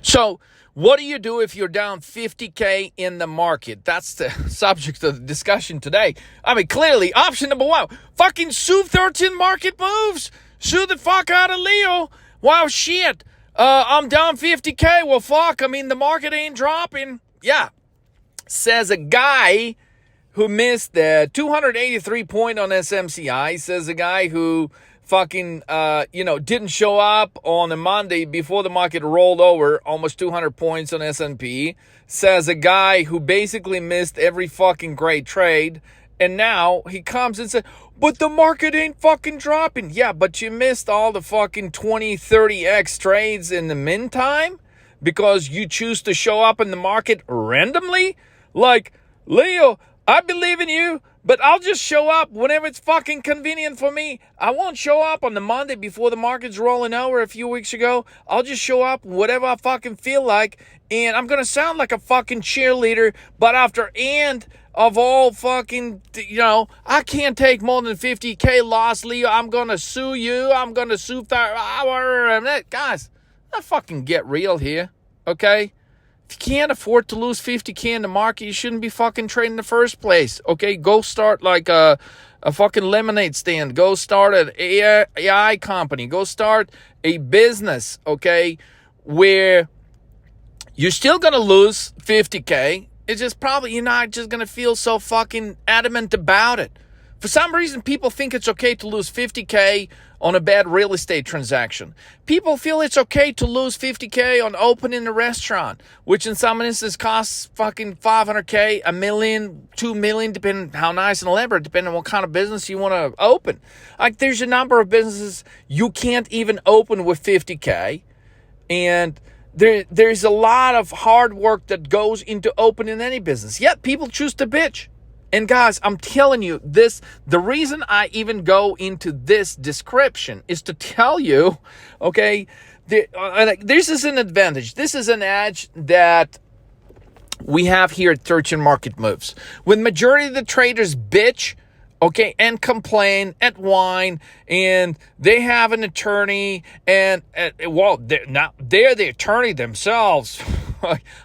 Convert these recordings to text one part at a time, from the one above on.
So what do you do if you're down 50K in the market? That's the subject of the discussion today. I mean, clearly, option number one, fucking sue 13 market moves. Sue the fuck out of Leo. Wow, shit. I'm down 50K. Well, fuck. I mean, the market ain't dropping. Yeah. Says a guy who missed the 283 point on SMCI. Says a guy who fucking, didn't show up on a Monday before the market rolled over almost 200 points on S&P. Says a guy who basically missed every fucking great trade. And now he comes and says, but the market ain't fucking dropping. Yeah, but you missed all the fucking 20, 30x trades in the meantime because you choose to show up in the market randomly? Like, Leo, I believe in you, but I'll just show up whenever it's fucking convenient for me. I won't show up on the Monday before the market's rolling over a few weeks ago. I'll just show up whatever I fucking feel like. And I'm going to sound like a fucking cheerleader, but after end of all fucking, I can't take more than 50K loss, Leo. I'm going to sue you. I'm going to sue guys, let's fucking get real here, okay? If you can't afford to lose 50K in the market, you shouldn't be fucking trading in the first place, okay? Go start like a fucking lemonade stand. Go start an AI company. Go start a business, okay, where you're still going to lose 50K. It's just probably you're not just going to feel so fucking adamant about it. For some reason, people think it's okay to lose 50K on a bad real estate transaction. People feel it's okay to lose 50K on opening a restaurant, which in some instances costs fucking 500K, $1 million, $2 million, depending how nice and elaborate, depending on what kind of business you want to open. Like, there's a number of businesses you can't even open with 50K, and there's a lot of hard work that goes into opening any business. Yet people choose to bitch. And guys, I'm telling you this, the reason I even go into this description is to tell you, okay, this is an advantage. This is an edge that we have here at 13 Market Moves. When majority of the traders bitch, okay, and complain and whine, and they have an attorney, and they're the attorney themselves.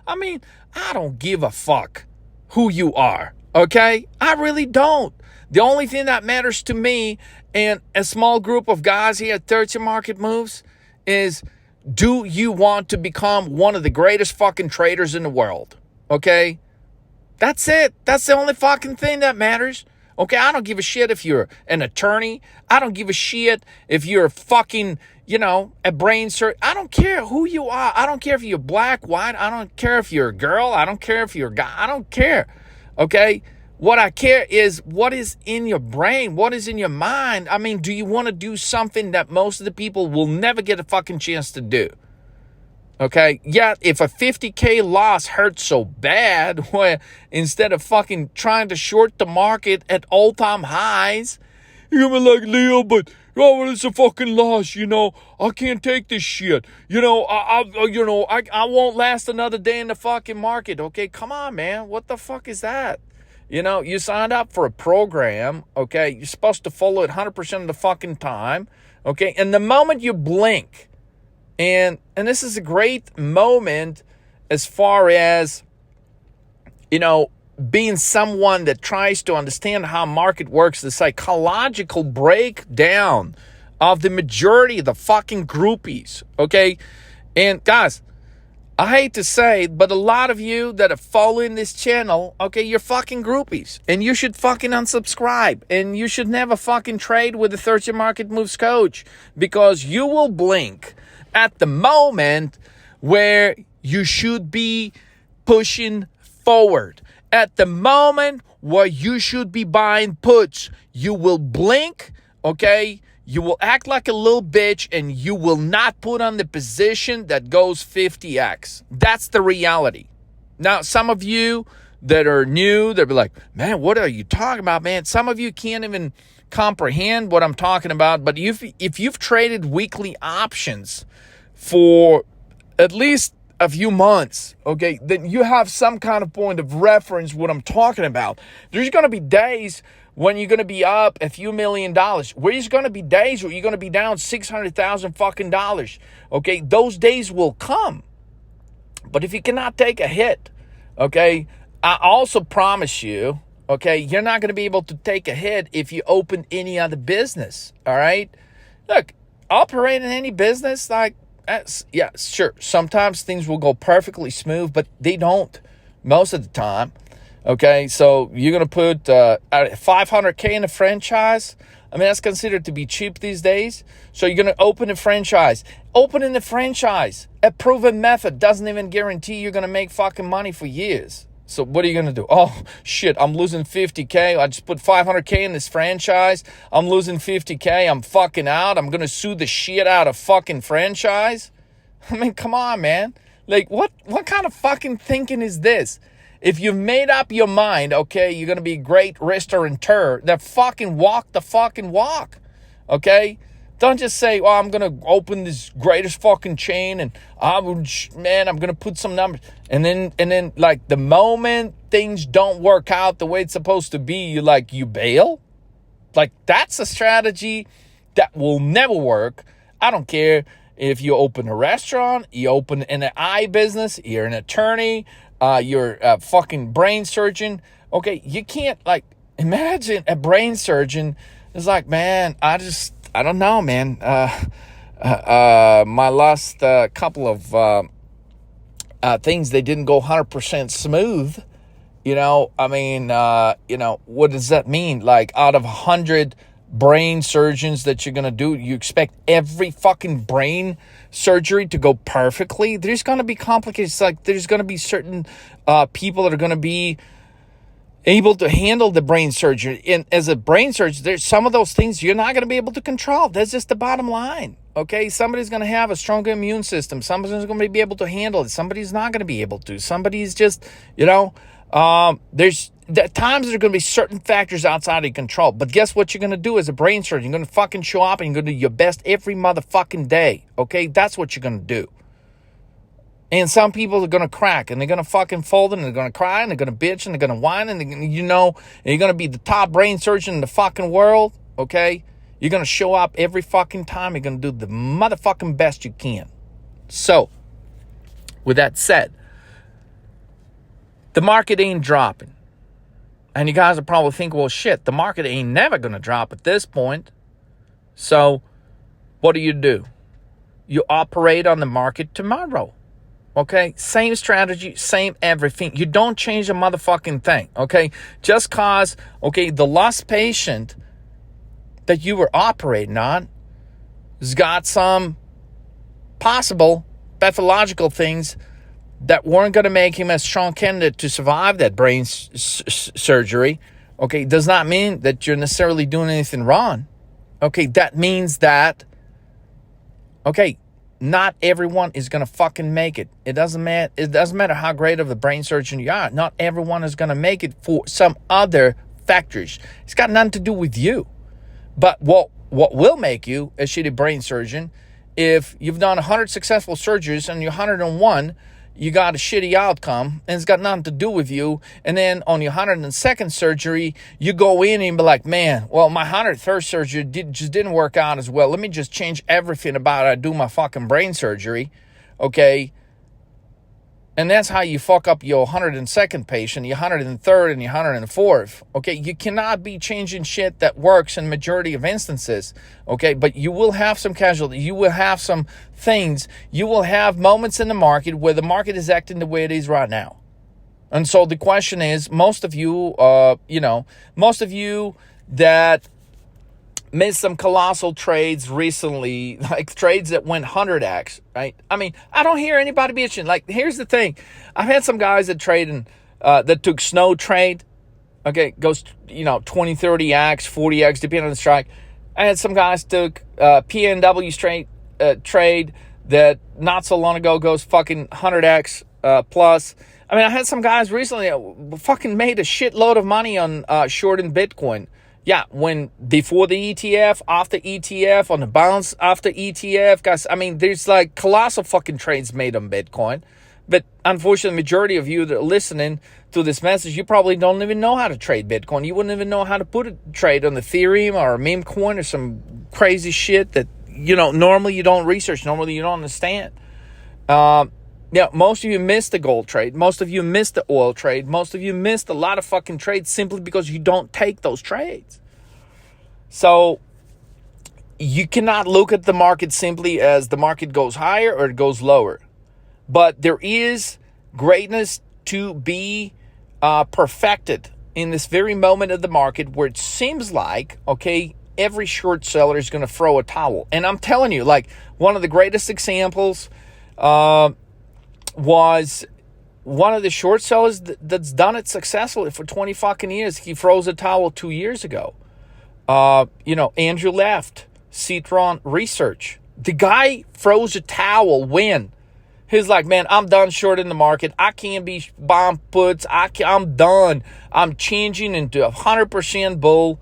I mean, I don't give a fuck who you are. Okay? I really don't. The only thing that matters to me and a small group of guys here at 13 Market Moves is, do you want to become one of the greatest fucking traders in the world? Okay? That's it. That's the only fucking thing that matters. Okay? I don't give a shit if you're an attorney. I don't give a shit if you're fucking, a brain surgeon. I don't care who you are. I don't care if you're black, white. I don't care if you're a girl. I don't care if you're a guy. I don't care. Okay? What I care is what is in your brain, what is in your mind. I mean, do you want to do something that most of the people will never get a fucking chance to do? Okay? Yet, if a 50K loss hurts so bad, where instead of fucking trying to short the market at all-time highs, you're gonna be like, Leo, but it's a fucking loss, I can't take this shit. I won't last another day in the fucking market. Okay, come on, man. What the fuck is that? You signed up for a program, okay? You're supposed to follow it 100% of the fucking time, okay? And the moment you blink, and this is a great moment as far as, being someone that tries to understand how market works, the psychological breakdown of the majority of the fucking groupies, okay? And guys, I hate to say it, but a lot of you that are following this channel, okay, you're fucking groupies. And you should fucking unsubscribe. And you should never fucking trade with the 13 Market Moves coach. Because you will blink at the moment where you should be pushing forward. At the moment where you should be buying puts. You will blink, okay? You will act like a little bitch, and you will not put on the position that goes 50x. That's the reality. Now, some of you that are new, they'll be like, man, what are you talking about, man? Some of you can't even comprehend what I'm talking about. But if you've traded weekly options for at least a few months, okay, then you have some kind of point of reference what I'm talking about. There's going to be days when you're going to be up a few $1 million. There's going to be days where you're going to be down $600,000 fucking dollars. Okay, those days will come. But if you cannot take a hit, okay, I also promise you, okay, you're not going to be able to take a hit if you open any other business, all right? Look, operating any business, like, yeah, sure, sometimes things will go perfectly smooth, but they don't most of the time, okay? So you're going to put $500K in a franchise. I mean, that's considered to be cheap these days. So you're going to open a franchise. Opening the franchise, a proven method, doesn't even guarantee you're going to make fucking money for years. So what are you going to do? Oh, shit, I'm losing $50K. I just put $500K in this franchise. I'm losing $50K. I'm fucking out. I'm going to sue the shit out of fucking franchise. I mean, come on, man. Like, what kind of fucking thinking is this? If you've made up your mind, okay, you're going to be a great restaurateur, then fucking walk the fucking walk, okay? Don't just say, well, I'm going to open this greatest fucking chain and I'm going to put some numbers. And then like the moment things don't work out the way it's supposed to be, you bail. Like, that's a strategy that will never work. I don't care if you open a restaurant, you open an eye business, you're an attorney, you're a fucking brain surgeon. Okay, you can't, imagine a brain surgeon is like, man, I don't know, man. My last couple of things, they didn't go 100% smooth. What does that mean? Like, out of 100 brain surgeons that you're going to do, you expect every fucking brain surgery to go perfectly? There's going to be complications. Like, there's going to be certain people that are going to be able to handle the brain surgery. And as a brain surgeon, there's some of those things you're not going to be able to control. That's just the bottom line. Okay, somebody's going to have a stronger immune system. Somebody's going to be able to handle it. Somebody's not going to be able to. Somebody's just, there's at times there are going to be certain factors outside of your control. But guess what you're going to do as a brain surgeon? You're going to fucking show up and you're going to do your best every motherfucking day. Okay, that's what you're going to do. And some people are going to crack and they're going to fucking fold and they're going to cry and they're going to bitch and they're going to whine and and you're going to be the top brain surgeon in the fucking world. Okay, you're going to show up every fucking time. You're going to do the motherfucking best you can. So, with that said, the market ain't dropping. And you guys are probably thinking, well, shit, the market ain't never going to drop at this point. So, what do? You operate on the market tomorrow. Okay? Same strategy, same everything. You don't change a motherfucking thing. Okay? Just cause, the last patient that you were operating on has got some possible pathological things that weren't going to make him a strong candidate to survive that brain surgery, okay, does not mean that you're necessarily doing anything wrong. Okay, that means that, not everyone is going to fucking make it. It doesn't matter how great of a brain surgeon you are. Not everyone is going to make it for some other factors. It's got nothing to do with you. But what will make you a shitty brain surgeon, if you've done 100 successful surgeries and you're 101, you got a shitty outcome, and it's got nothing to do with you. And then on your 102nd surgery, you go in and be like, man, well, my 103rd surgery just didn't work out as well. Let me just change everything about it. I do my fucking brain surgery, okay? And that's how you fuck up your 102nd patient, your 103rd, and your 104th, okay? You cannot be changing shit that works in majority of instances, okay? But you will have some casualties. You will have some things. You will have moments in the market where the market is acting the way it is right now. And so the question is, most of you that missed some colossal trades recently, like trades that went 100x, right? I mean, I don't hear anybody bitching. Like, here's the thing. I've had some guys that that took snow trade, okay, goes, 20, 30x, 40x, depending on the strike. I had some guys took PNW straight trade that not so long ago goes fucking 100x plus. I mean, I had some guys recently that fucking made a shitload of money on shorting Bitcoin. Yeah, when before the ETF, after ETF, on the bounce after ETF, guys, I mean, there's like colossal fucking trades made on Bitcoin. But unfortunately, the majority of you that are listening to this message, you probably don't even know how to trade Bitcoin. You wouldn't even know how to put a trade on Ethereum or a meme coin or some crazy shit that, normally you don't research, normally you don't understand. Yeah, most of you missed the gold trade. Most of you missed the oil trade. Most of you missed a lot of fucking trades simply because you don't take those trades. So you cannot look at the market simply as the market goes higher or it goes lower. But there is greatness to be perfected in this very moment of the market where it seems like, okay, every short seller is going to throw a towel. And I'm telling you, like, one of the greatest examples was one of the short sellers that's done it successfully for 20 fucking years. He froze a towel 2 years ago. Andrew Left, Citron Research. The guy froze a towel when? He's like, man, I'm done shorting the market. I can't be buying puts. I'm done. I'm changing into 100% bull.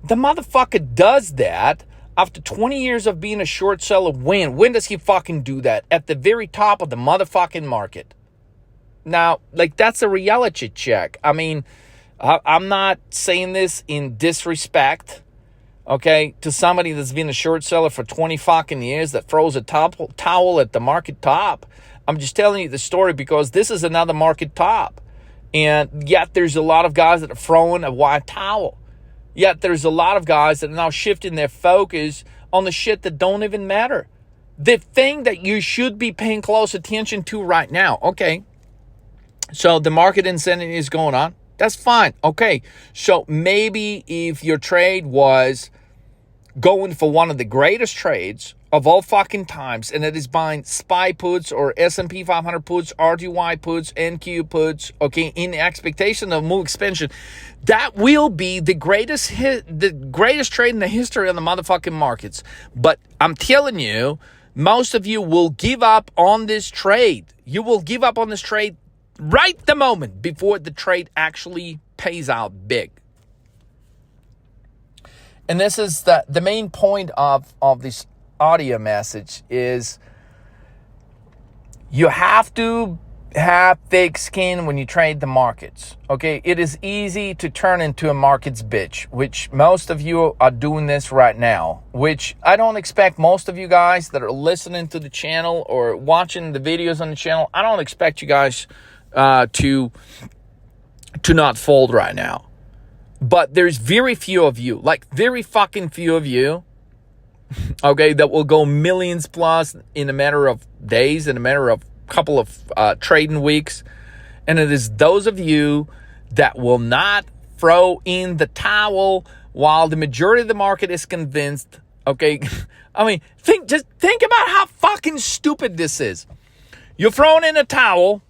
The motherfucker does that after 20 years of being a short seller. When does he fucking do that? At the very top of the motherfucking market. Now, like, that's a reality check. I mean, I'm not saying this in disrespect, okay, to somebody that's been a short seller for 20 fucking years that throws a towel at the market top. I'm just telling you the story because this is another market top. And yet there's a lot of guys that are throwing a white towel. Yet there's a lot of guys that are now shifting their focus on the shit that don't even matter. The thing that you should be paying close attention to right now. Okay, so the market insanity is going on. That's fine. Okay, so maybe if your trade was going for one of the greatest trades of all fucking times, and it is buying SPY puts or S&P 500 puts, RTY puts, NQ puts, okay, in the expectation of move expansion, that will be the greatest trade in the history of the motherfucking markets. But I'm telling you, most of you will give up on this trade. You will give up on this trade right the moment before the trade actually pays out big. And this is the main point of this audio message is you have to have thick skin when you trade the markets. Okay, it is easy to turn into a markets bitch, which most of you are doing this right now, which I don't expect most of you guys that are listening to the channel or watching the videos on the channel, I don't expect you guys to not fold right now. But there's very few of you, like very fucking few of you, okay, that will go millions plus in a matter of days, in a matter of couple of trading weeks. And it is those of you that will not throw in the towel while the majority of the market is convinced, okay? I mean, think about how fucking stupid this is. You're throwing in a towel,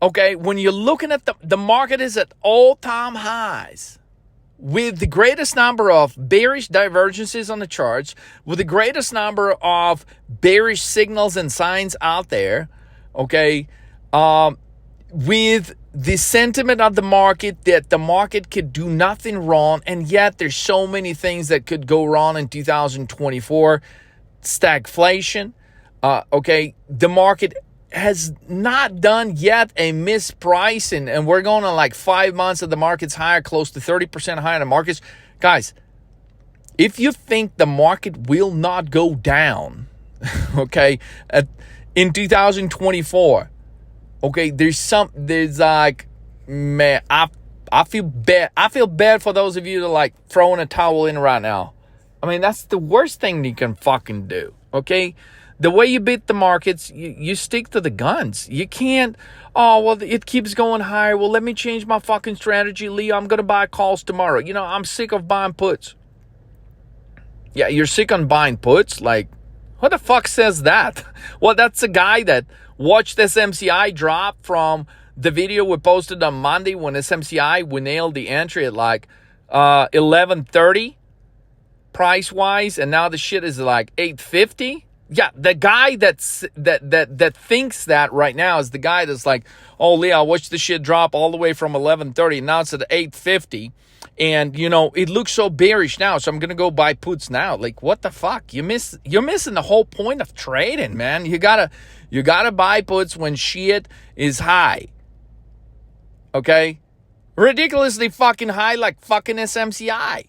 okay, when you're looking at the market is at all-time highs with the greatest number of bearish divergences on the charts, with the greatest number of bearish signals and signs out there, okay, with the sentiment of the market that the market could do nothing wrong, and yet there's so many things that could go wrong in 2024. Stagflation, okay, the market has not done yet a mispricing, and we're going on like 5 months of the market's higher, close to 30% higher in the markets. Guys, if you think the market will not go down, okay, in 2024, okay, there's like, man, I feel bad for those of you that are like throwing a towel in right now. I mean, that's the worst thing you can fucking do, okay? The way you beat the markets, you stick to the guns. You can't, oh, well, it keeps going higher. Well, let me change my fucking strategy, Leo. I'm going to buy calls tomorrow. You know, I'm sick of buying puts. Yeah, you're sick on buying puts? Like, what the fuck says that? Well, that's a guy that watched SMCI drop from the video we posted on Monday when SMCI, we nailed the entry at like 11.30 price-wise, and now the shit is like 8.50. Yeah, the guy that thinks that right now is the guy that's like, oh, Lee, I watched the shit drop all the way from 11.30. Now it's at 8.50. And, you know, it looks so bearish now, so I'm going to go buy puts now. Like, what the fuck? You're missing the whole point of trading, man. You gotta buy puts when shit is high. Okay? Ridiculously fucking high like fucking SMCI.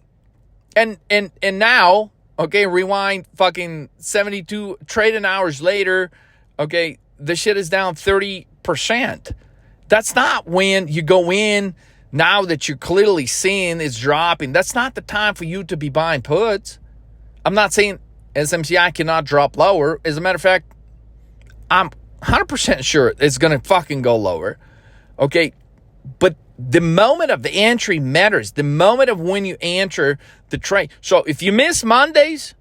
And now, okay, rewind fucking 72 trading hours later, okay, the shit is down 30%. That's not when you go in now that you're clearly seeing it's dropping. That's not the time for you to be buying puts. I'm not saying SMCI cannot drop lower. As a matter of fact, I'm 100% sure it's going to fucking go lower. Okay? But the moment of the entry matters. The moment of when you enter the trade. So if you miss Mondays,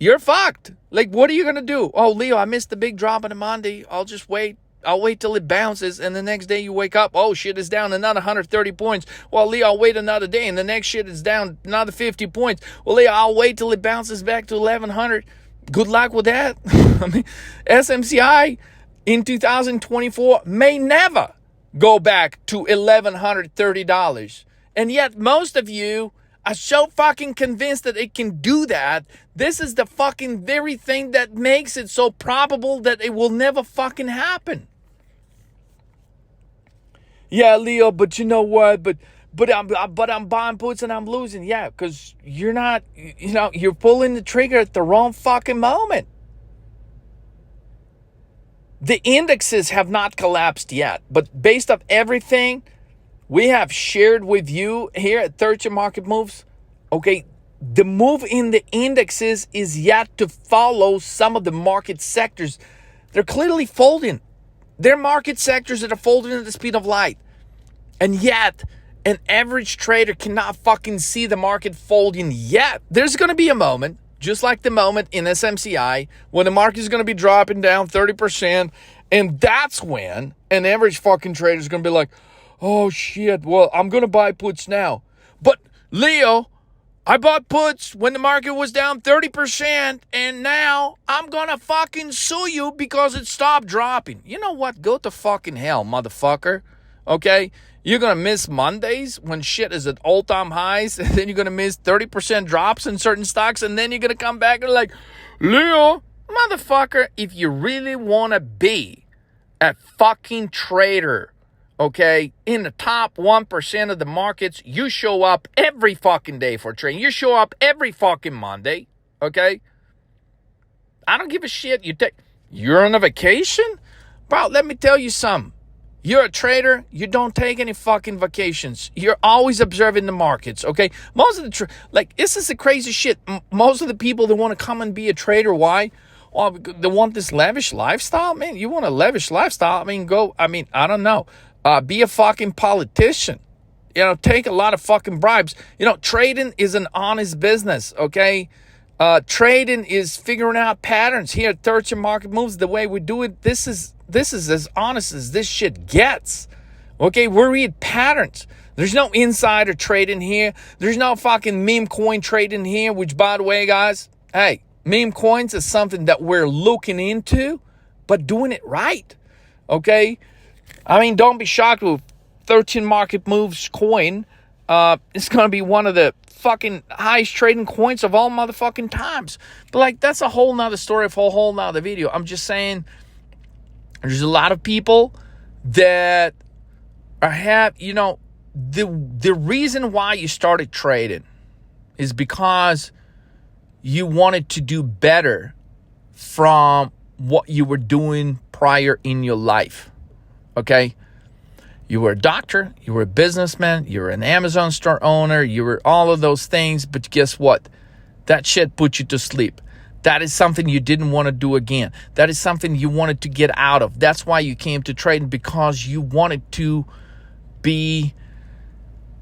you're fucked. Like, what are you going to do? Oh, Leo, I missed the big drop on a Monday. I'll just wait. I'll wait till it bounces, and the next day you wake up, oh, shit is down another 130 points. Well, Leo, I'll wait another day, and the next shit is down another 50 points. Well, Leo, I'll wait till it bounces back to 1,100. Good luck with that. I mean, SMCI in 2024 may never go back to $1,130. And yet most of you are so fucking convinced that it can do that. This is the fucking very thing that makes it so probable that it will never fucking happen. Yeah, Leo, but you know what? But I'm buying puts and I'm losing. Yeah, because you're not, you're pulling the trigger at the wrong fucking moment. The indexes have not collapsed yet, but based on everything we have shared with you here at 13 Market Moves, okay, the move in the indexes is yet to follow some of the market sectors. They're clearly folding. They're market sectors that are folding at the speed of light. And yet, an average trader cannot fucking see the market folding yet. There's going to be a moment, just like the moment in SMCI, when the market is going to be dropping down 30%. And that's when an average fucking trader is going to be like, oh shit, well, I'm going to buy puts now. But Leo, I bought puts when the market was down 30%, and now I'm going to fucking sue you because it stopped dropping. You know what? Go to fucking hell, motherfucker. Okay? You're going to miss Mondays when shit is at all-time highs, and then you're going to miss 30% drops in certain stocks, and then you're going to come back and like, Leo, motherfucker, if you really want to be a fucking trader, okay, in the top 1% of the markets, you show up every fucking day for trading. You show up every fucking Monday, okay? I don't give a shit. You're on a vacation? Bro, let me tell you something. You're a trader. You don't take any fucking vacations. You're always observing the markets, okay? Most of the, this is the crazy shit. Most of the people that want to come and be a trader, why? Well, they want this lavish lifestyle? Man, you want a lavish lifestyle? I don't know. Be a fucking politician. Take a lot of fucking bribes. Trading is an honest business, okay? Trading is figuring out patterns. Here at 13 Market Moves, the way we do it, this is as honest as this shit gets. Okay, we read patterns. There's no insider trading here. There's no fucking meme coin trading here, which, by the way, guys, hey, meme coins is something that we're looking into, but doing it right, okay? Don't be shocked with 13 Market Moves coin. It's going to be one of the fucking highest trading coins of all motherfucking times. But, that's a whole nother story for a whole nother video. I'm just saying there's a lot of people that the reason why you started trading is because you wanted to do better from what you were doing prior in your life. Okay? You were a doctor, you were a businessman, you were an Amazon store owner, you were all of those things, but guess what? That shit put you to sleep. That is something you didn't want to do again. That is something you wanted to get out of. That's why you came to trading, because you wanted to be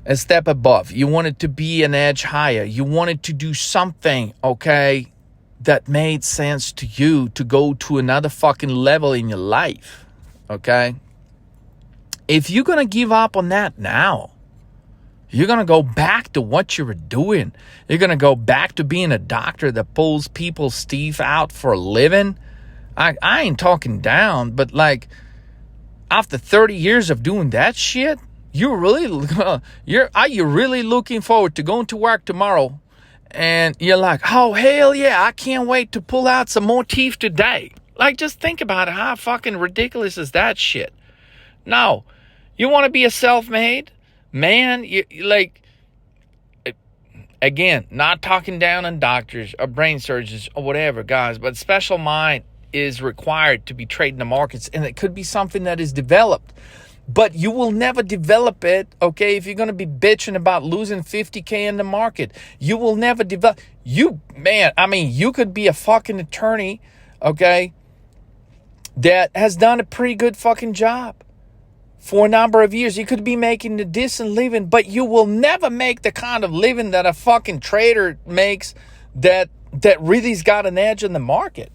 a step above. You wanted to be an edge higher. You wanted to do something, okay, that made sense to you to go to another fucking level in your life, okay? If you're going to give up on that now, you're going to go back to what you were doing. You're going to go back to being a doctor that pulls people's teeth out for a living. I ain't talking down, but after 30 years of doing that shit, are you really looking forward to going to work tomorrow? And you're like, oh, hell yeah, I can't wait to pull out some more teeth today. Just think about it. How fucking ridiculous is that shit? No. You want to be a self-made man? Again, not talking down on doctors or brain surgeons or whatever, guys, but special mind is required to be trading the markets, and it could be something that is developed. But you will never develop it, okay, if you're going to be bitching about losing 50K in the market. You will never develop. You could be a fucking attorney, okay, that has done a pretty good fucking job for a number of years. You could be making a decent living, but you will never make the kind of living that a fucking trader makes that really's got an edge in the market.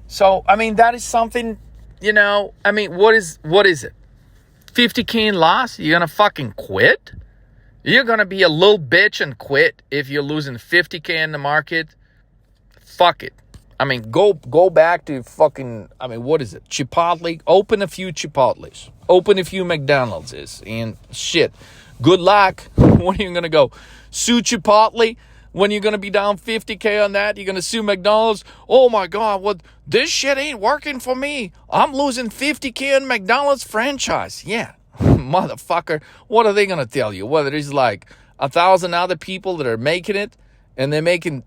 So, that is something, what is it? 50K in loss? You're going to fucking quit? You're going to be a little bitch and quit if you're losing 50K in the market? Fuck it. Go back to fucking, what is it? Chipotle? Open a few Chipotles. Open a few McDonald's. And shit. Good luck. When are you going to go? Sue Chipotle? When you're going to be down 50K on that, you're going to sue McDonald's. Oh my God, this shit ain't working for me. I'm losing 50K in McDonald's franchise. Yeah, motherfucker. What are they going to tell you? Whether there's like 1,000 other people that are making it and they're making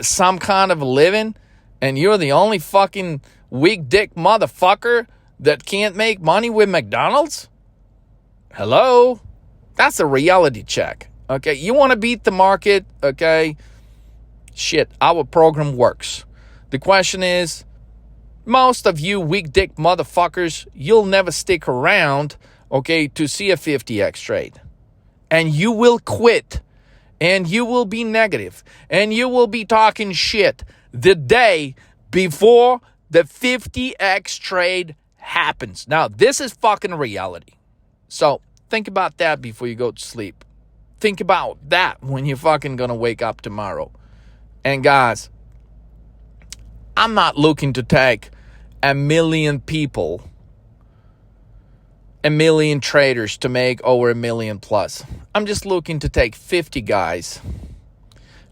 some kind of a living and you're the only fucking weak dick motherfucker that can't make money with McDonald's? Hello? That's a reality check. Okay, you want to beat the market, okay? Shit, our program works. The question is, most of you weak dick motherfuckers, you'll never stick around, okay, to see a 50x trade. And you will quit. And you will be negative. And you will be talking shit the day before the 50x trade happens. Now, this is fucking reality. So, think about that before you go to sleep. Think about that when you're fucking gonna wake up tomorrow. And guys, I'm not looking to take 1 million people, 1 million traders to make over 1 million plus. I'm just looking to take 50 guys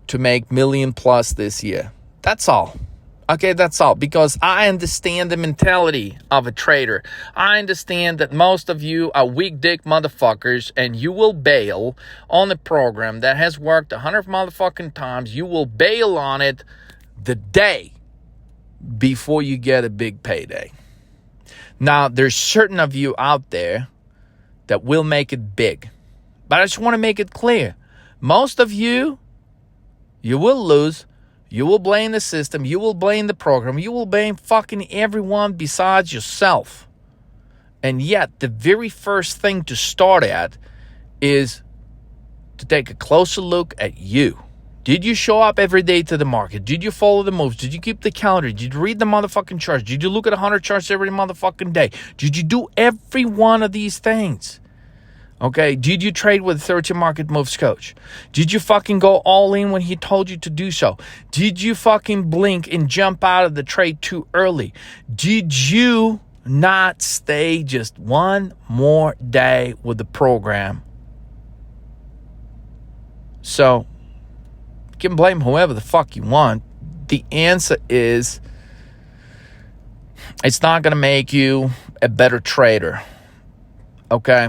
to make 1 million plus this year. That's all. Okay, that's all. Because I understand the mentality of a trader. I understand that most of you are weak dick motherfuckers and you will bail on a program that has worked 100 motherfucking times. You will bail on it the day before you get a big payday. Now, there's certain of you out there that will make it big. But I just want to make it clear. Most of you will lose. You will blame the system. You will blame the program. You will blame fucking everyone besides yourself. And yet, the very first thing to start at is to take a closer look at you. Did you show up every day to the market? Did you follow the moves? Did you keep the calendar? Did you read the motherfucking charts? Did you look at 100 charts every motherfucking day? Did you do every one of these things? Okay, did you trade with a 13 market moves coach? Did you fucking go all in when he told you to do so? Did you fucking blink and jump out of the trade too early? Did you not stay just one more day with the program? So, you can blame whoever the fuck you want. The answer is, it's not going to make you a better trader. Okay?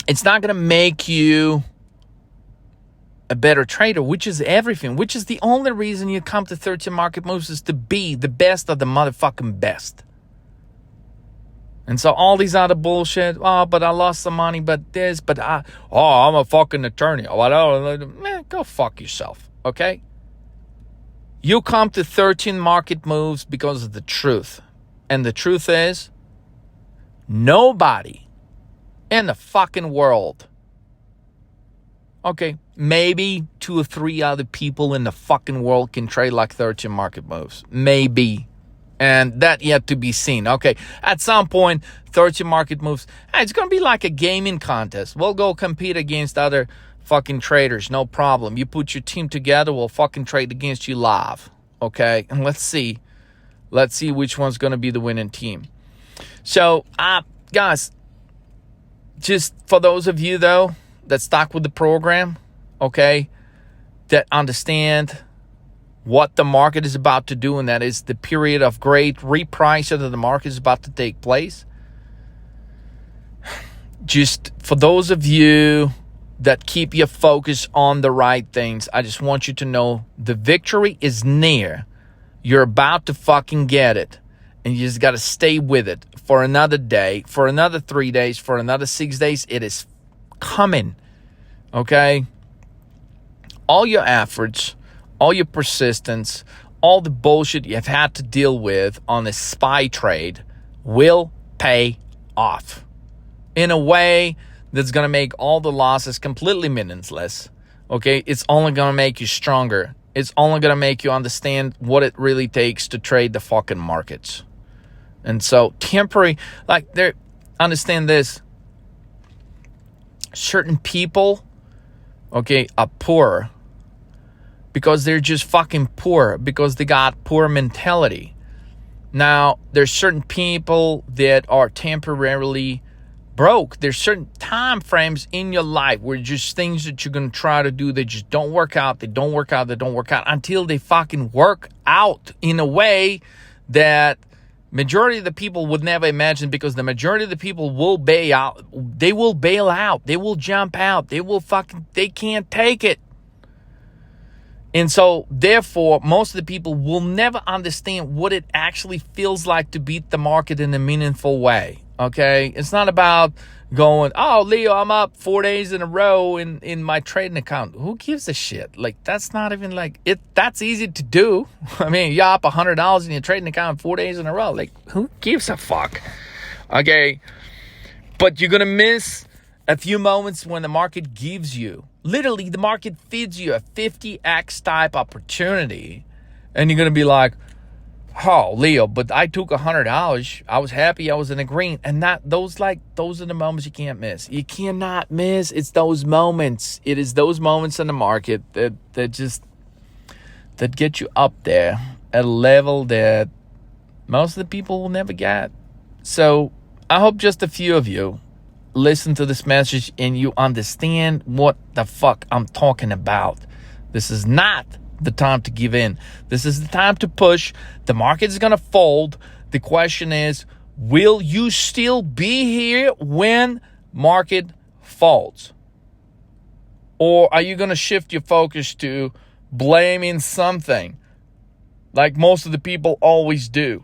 It's not going to make you a better trader, which is everything, which is the only reason you come to 13 market moves is to be the best of the motherfucking best. And so all these other bullshit, but I lost some money, but this, but I'm a fucking attorney. Man, go fuck yourself, okay? You come to 13 market moves because of the truth. And the truth is, nobody in the fucking world, okay, maybe 2 or 3 other people in the fucking world can trade like 13 market moves. Maybe. And that yet to be seen. Okay, at some point, 13 market moves, it's going to be like a gaming contest. We'll go compete against other fucking traders, no problem. You put your team together, we'll fucking trade against you live. Okay, and let's see which one's going to be the winning team. So, guys, just for those of you, though, that stuck with the program, okay, that understand what the market is about to do, and that is the period of great repricing that the market is about to take place. Just for those of you that keep your focus on the right things, I just want you to know the victory is near. You're about to fucking get it. And you just got to stay with it for another day, for another 3 days, for another 6 days. It is coming. Okay? All your efforts, all your persistence, all the bullshit you've had to deal with on a SPY trade will pay off in a way that's going to make all the losses completely meaningless. Okay? It's only going to make you stronger. It's only going to make you understand what it really takes to trade the fucking markets. And so temporary, understand this. Certain people, okay, are poor because they're just fucking poor, because they got poor mentality. Now, there's certain people that are temporarily broke. There's certain time frames in your life where just things that you're going to try to do, they just don't work out. They don't work out. They don't work out until they fucking work out in a way that majority of the people would never imagine, because the majority of the people will bail out. They will bail out. They will jump out. They can't take it. And so, therefore, most of the people will never understand what it actually feels like to beat the market in a meaningful way. Okay? It's not about going, oh, Leo, I'm up 4 days in a row in my trading account. Who gives a shit? That's not even it. That's easy to do. I mean, you're up $100 in your trading account 4 days in a row. Who gives a fuck? Okay? But you're going to miss a few moments when the market gives you, literally the market feeds you a 50x type opportunity. And you're going to be like, oh, Leo, but I took $100. I was happy. I was in the green. And those are the moments you can't miss. You cannot miss. It's those moments. It is those moments in the market that get you up there at a level that most of the people will never get. So I hope just a few of you listen to this message and you understand what the fuck I'm talking about. This is not the time to give in. This is the time to push. The market is going to fold. The question is, will you still be here when market falls? Or are you going to shift your focus to blaming something like most of the people always do?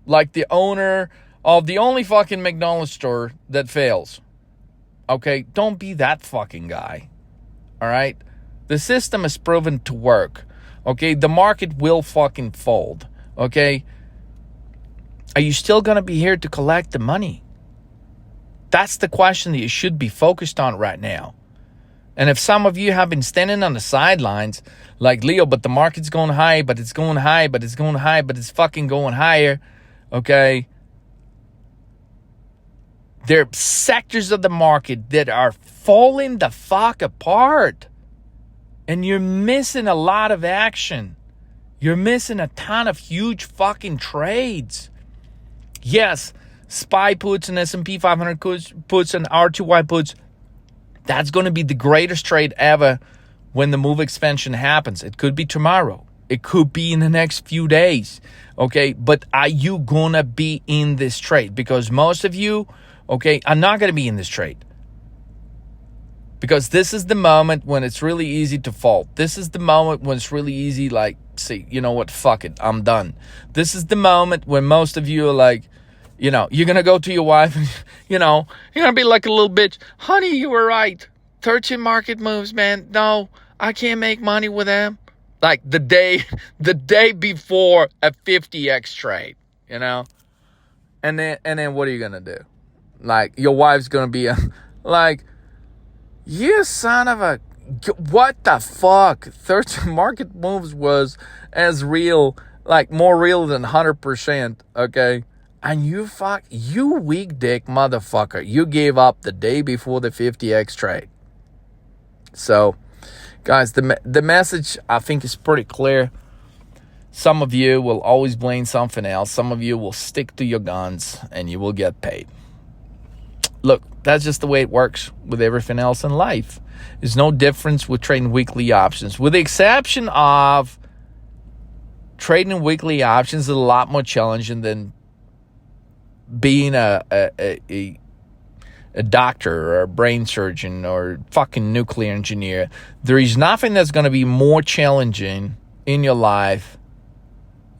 Like the owner of the only fucking McDonald's store that fails. Okay, don't be that fucking guy. All right? The system is proven to work. Okay, the market will fucking fold. Okay? Are you still going to be here to collect the money? That's the question that you should be focused on right now. And if some of you have been standing on the sidelines, like, Leo, but the market's going high, but it's going high, but it's going high, but it's fucking going higher, okay? There are sectors of the market that are falling the fuck apart. And you're missing a lot of action. You're missing a ton of huge fucking trades. Yes, SPY puts and S&P 500 puts and R2Y puts. That's going to be the greatest trade ever when the move expansion happens. It could be tomorrow. It could be in the next few days. Okay, but are you going to be in this trade? Because most of you, okay, are not going to be in this trade. Because this is the moment when it's really easy to fall. This is the moment when it's really easy, say, you know what, fuck it, I'm done. This is the moment when most of you are you're going to go to your wife and, you're going to be like a little bitch. Honey, you were right. 13 market moves, man. No, I can't make money with them. Like the day before a 50x trade, And then what are you going to do? Your wife's going to be you son of a... What the fuck? 13 market moves was as real, more real than 100%, okay? And you weak dick motherfucker. You gave up the day before the 50x trade. So, guys, the message, I think, is pretty clear. Some of you will always blame something else. Some of you will stick to your guns, and you will get paid. Look, that's just the way it works with everything else in life. There's no difference with trading weekly options. With the exception of trading weekly options is a lot more challenging than being a doctor or a brain surgeon or fucking nuclear engineer. There is nothing that's going to be more challenging in your life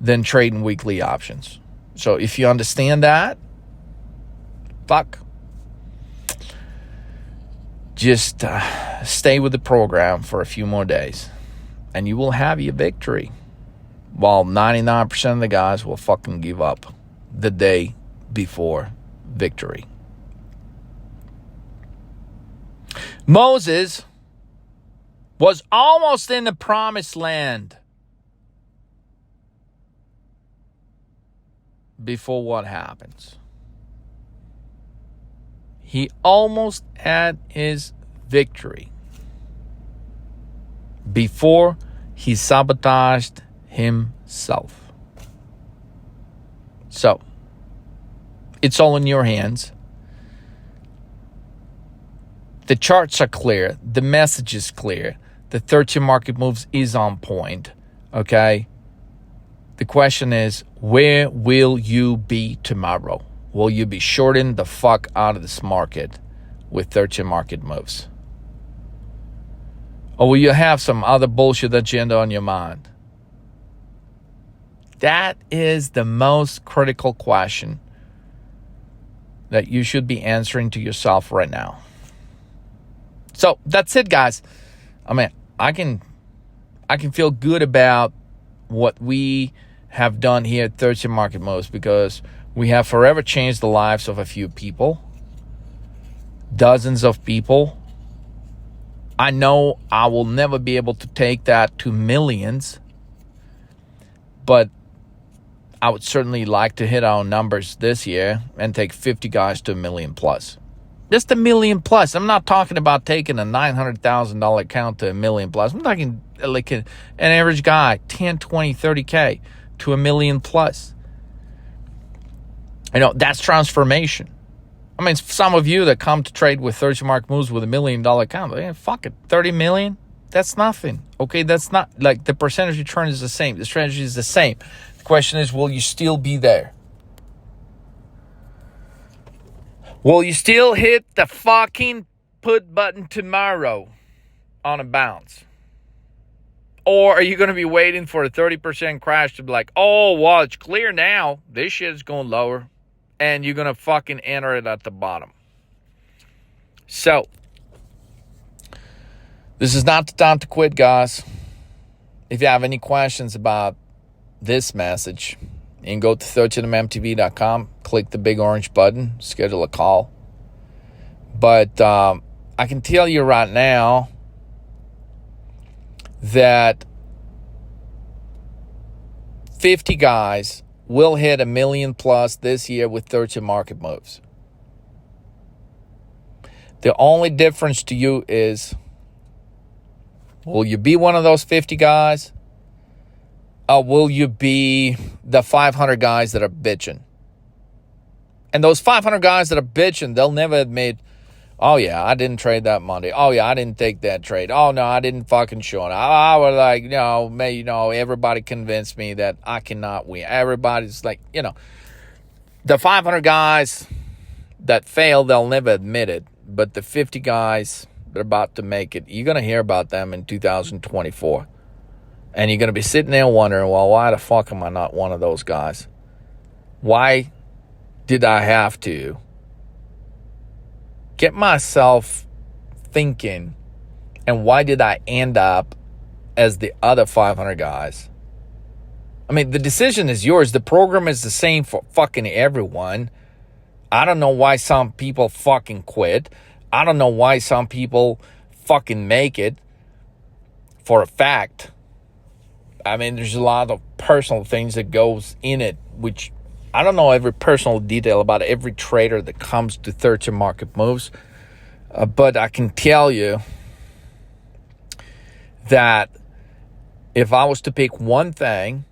than trading weekly options. So if you understand that, fuck. Just stay with the program for a few more days, and you will have your victory. While 99% of the guys will fucking give up the day before victory. Moses was almost in the promised land before what happens. He almost had his victory before he sabotaged himself. So, it's all in your hands. The charts are clear. The message is clear. The 13 market moves is on point. Okay? The question is, where will you be tomorrow? Will you be shorting the fuck out of this market with 13 market moves? Or will you have some other bullshit agenda on your mind? That is the most critical question that you should be answering to yourself right now. So that's it, guys. I mean, I can feel good about what we have done here at 13 Market Moves, because we have forever changed the lives of a few people, dozens of people. I know I will never be able to take that to millions, but I would certainly like to hit our numbers this year and take 50 guys to $1 million plus. Just $1 million plus. I'm not talking about taking a $900,000 account to $1 million plus. I'm talking like an average guy, 10, 20, 30K to $1 million plus. You know, that's transformation. I mean, some of you that come to trade with 30 mark moves with $1 million account, fuck it, 30 million, that's nothing. Okay, that's not, like, the percentage return is the same. The strategy is the same. The question is, will you still be there? Will you still hit the fucking put button tomorrow on a bounce? Or are you going to be waiting for a 30% crash to be like, oh, well, it's clear now. This shit is going lower. And you're going to fucking enter it at the bottom. So, this is not the time to quit, guys. If you have any questions about this message, you can go to 13mmtv.com, click the big orange button, schedule a call. But I can tell you right now that 50 guys will hit $1 million plus this year with 13 market moves. The only difference to you is, will you be one of those 50 guys? Or will you be the 500 guys that are bitching? And those 500 guys that are bitching, they'll never admit, oh, yeah, I didn't trade that Monday. Oh, yeah, I didn't take that trade. Oh, no, I didn't fucking show it. I was like, everybody convinced me that I cannot win. Everybody's like, the 500 guys that fail, they'll never admit it. But the 50 guys that are about to make it, you're going to hear about them in 2024. And you're going to be sitting there wondering, well, why the fuck am I not one of those guys? Why did I have to get myself thinking, and why did I end up as the other 500 guys? I mean, the decision is yours. The program is the same for fucking everyone. I don't know why some people fucking quit. I don't know why some people fucking make it. For a fact, I mean, there's a lot of personal things that goes in it, which I don't know every personal detail about every trader that comes to 13 market moves. But I can tell you that if I was to pick one thing,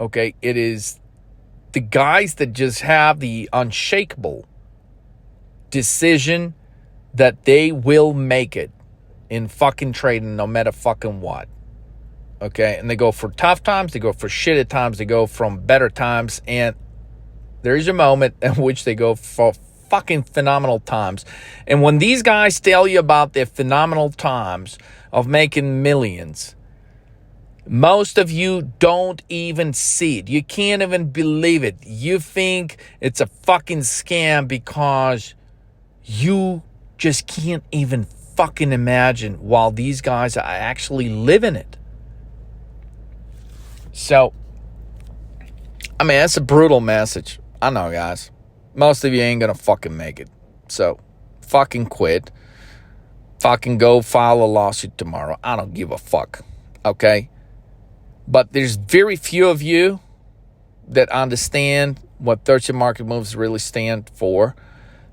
okay, it is the guys that just have the unshakable decision that they will make it in fucking trading no matter fucking what. Okay, and they go for tough times, they go for shitty times, they go from better times, and there is a moment in which they go for fucking phenomenal times. And when these guys tell you about their phenomenal times of making millions, Most of you don't even see it. You can't even believe it. You think it's a fucking scam because you just can't even fucking imagine while these guys are actually living it. So, I mean, that's a brutal message. I know, guys. Most of you ain't gonna fucking make it. So, fucking quit. Fucking go file a lawsuit tomorrow. I don't give a fuck. Okay? But there's very few of you that understand what 13 market moves really stand for,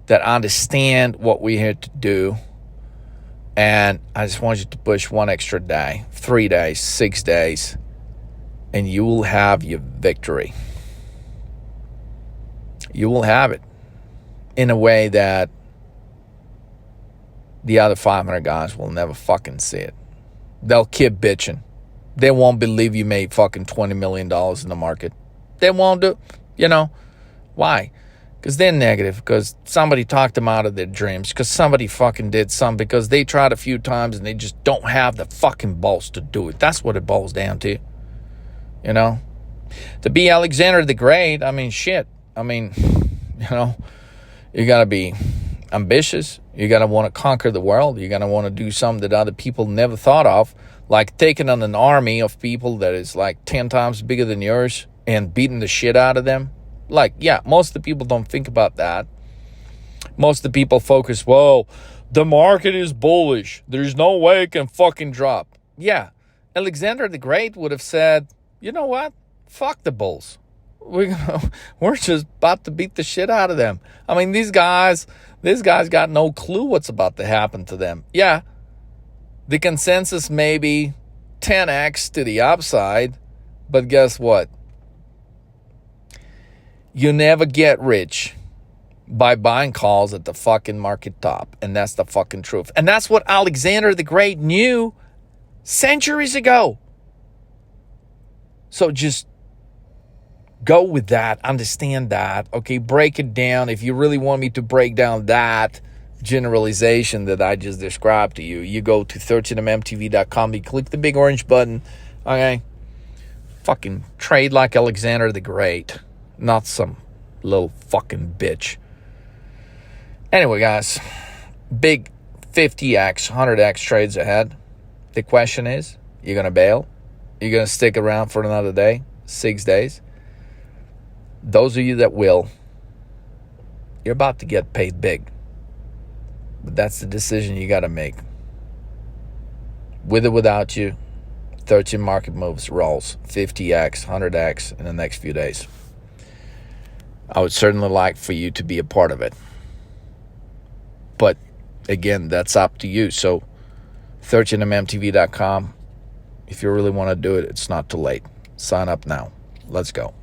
that understand what we had to do. And I just want you to push one extra day, 3 days, 6 days, and you will have your victory. You will have it in a way that the other 500 guys will never fucking see it. They'll keep bitching. They won't believe you made fucking $20 million in the market. They won't do, why? Because they're negative, because somebody talked them out of their dreams, because somebody fucking did something, because they tried a few times and they just don't have the fucking balls to do it. That's what it boils down to. To be Alexander the Great, I mean, shit. I mean, you got to be ambitious. You got to want to conquer the world. You got to want to do something that other people never thought of, like taking on an army of people that is like 10 times bigger than yours and beating the shit out of them. Like, yeah, most of the people don't think about that. Most of the people focus, whoa, the market is bullish. There's no way it can fucking drop. Yeah, Alexander the Great would have said, you know what? Fuck the bulls. We're just about to beat the shit out of them. I mean, these guys got no clue what's about to happen to them. Yeah, the consensus may be 10x to the upside, but guess what? You never get rich by buying calls at the fucking market top, and that's the fucking truth. And that's what Alexander the Great knew centuries ago. So just go with that, understand that, okay? Break it down. If you really want me to break down that generalization that I just described to you, you go to 13mmtv.com, you click the big orange button, okay? Fucking trade like Alexander the Great, not some little fucking bitch. Anyway, guys, big 50x, 100x trades ahead. The question is, you going to bail? You're going to stick around for another day, 6 days? Those of you that will, you're about to get paid big. But that's the decision you got to make. With or without you, 13 market moves rolls, 50x, 100x in the next few days. I would certainly like for you to be a part of it. But again, that's up to you. So 13mmtv.com. If you really want to do it, it's not too late. Sign up now. Let's go.